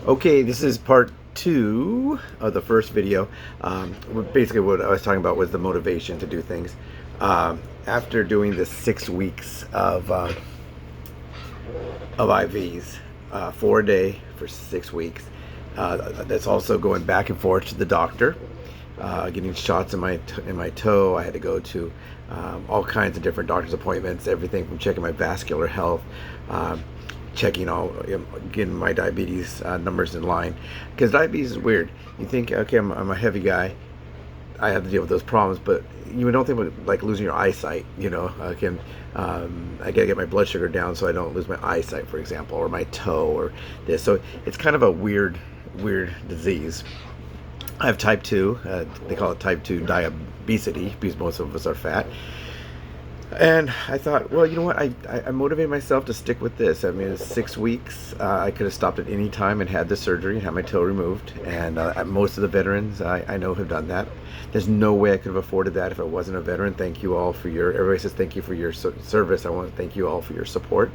Okay, this is part two of the first video. Basically, what I was talking about was the motivation to do things. After doing the 6 weeks of IVs, 4 a day for 6 weeks, that's also going back and forth to the doctor, getting shots in my toe. I had to go to all kinds of different doctor's appointments, everything from checking my vascular health. Checking all, getting my diabetes numbers in line, because diabetes is weird. You think, okay, I'm a heavy guy, I have to deal with those problems, but you don't think about like losing your eyesight. I gotta get my blood sugar down so I don't lose my eyesight, for example, or my toe, or this. So it's kind of a weird disease. I have type 2. They call it type 2 diabetes because most of us are fat. And I thought, well, you know what? I motivated myself to stick with this. I mean, it's 6 weeks. I could have stopped at any time and had the surgery and had my toe removed. And most of the veterans I know have done that. There's no way I could have afforded that if I wasn't a veteran. Thank you all for everybody says thank you for your service. I want to thank you all for your support.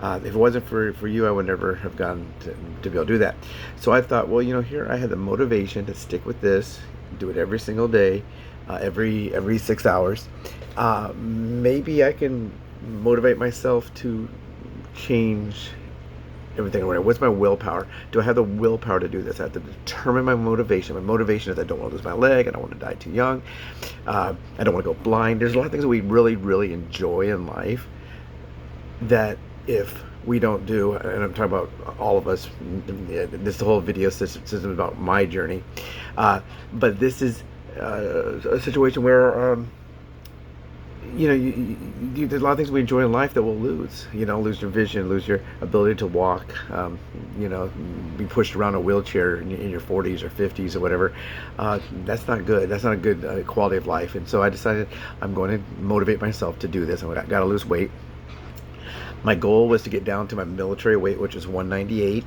If it wasn't for you, I would never have gone to be able to do that. So I thought, well, here I had the motivation to stick with this, do it every single day, every 6 hours. Maybe I can motivate myself to change everything around. What's my willpower? Do I have the willpower to do this? I have to determine my motivation. My motivation is I don't want to lose my leg. I don't want to die too young. I don't want to go blind. There's a lot of things that we really enjoy in life that if we don't do, and I'm talking about all of us, this whole video system is about my journey, but this is a situation where there's a lot of things we enjoy in life that we'll lose. Lose your vision, lose your ability to walk, be pushed around a wheelchair in your 40s or 50s or whatever. That's not good. That's not a good quality of life. And so I decided I'm going to motivate myself to do this. I got to lose weight. My goal was to get down to my military weight, which is 198.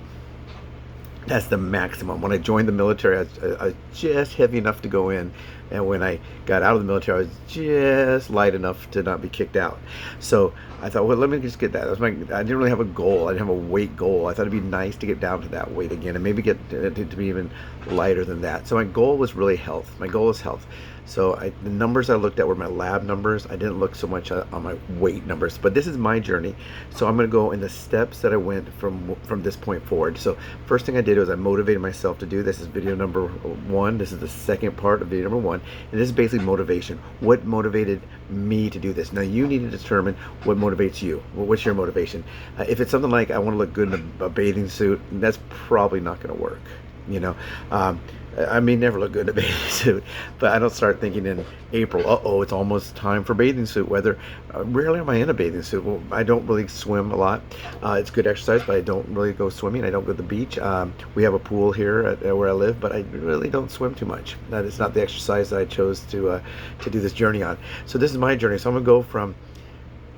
That's the maximum. When I joined the military, I was just heavy enough to go in, and when I got out of the military, I was just light enough to not be kicked out. So I thought, well, let me just get that. I didn't really have a goal. I didn't have a weight goal. I thought it'd be nice to get down to that weight again, and maybe get to be even lighter than that. So my goal was really health. My goal is health. So the numbers I looked at were my lab numbers. I didn't look so much on my weight numbers, but this is my journey. So I'm going to go in the steps that I went from this point forward. So first thing I did was I motivated myself to do this. Is video number one. This is the second part of video number one, and this is basically motivation. What motivated me to do this? Now you need to determine what motivates you. What's your motivation? If it's something like I want to look good in a bathing suit, that's probably not going to work. I may never look good in a bathing suit, but I don't start thinking in April, it's almost time for bathing suit weather. Rarely am I in a bathing suit. Well, I don't really swim a lot. It's good exercise, but I don't really go swimming. I don't go to the beach. We have a pool here at where I live, but I really don't swim too much. That is not the exercise that I chose to do this journey on. So this is my journey. So I'm going to go from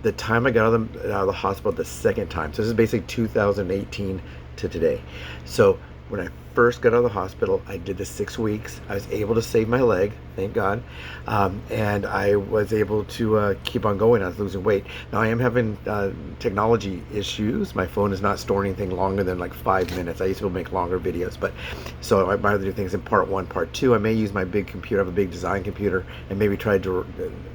the time I got out of the hospital the second time. So this is basically 2018 to today. So when I first got out of the hospital, I did the 6 weeks. I was able to save my leg, thank God, and I was able to keep on going. I was losing weight. Now I am having technology issues. My phone is not storing anything longer than like 5 minutes. I used to make longer videos, but so I might do things in part one, part two. I may use my big computer. I have a big design computer, and maybe try to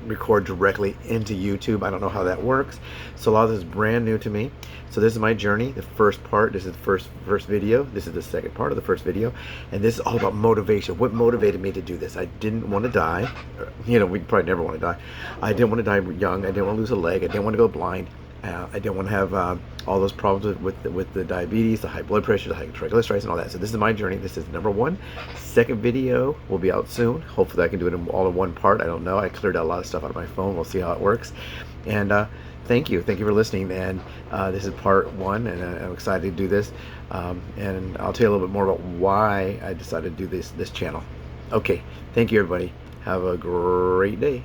record directly into YouTube. I don't know how that works. So a lot of this is brand new to me. So this is my journey. The first part, this is the first video. This is the second part of the first video, and this is all about motivation. What motivated me to do this? I didn't want to die. We probably never want to die. I didn't want to die young. I didn't want to lose a leg. I didn't want to go blind. I didn't want to have all those problems with the diabetes, the high blood pressure, the high triglycerides, and all that. So this is my journey. This is number one. Second video will be out soon. Hopefully I can do it all in one part. I don't know. I cleared out a lot of stuff out of my phone. We'll see how it works. And thank you for listening. And this is part one, and I'm excited to do this. And I'll tell you a little bit more about why I decided to do this channel. Okay, thank you everybody. Have a great day.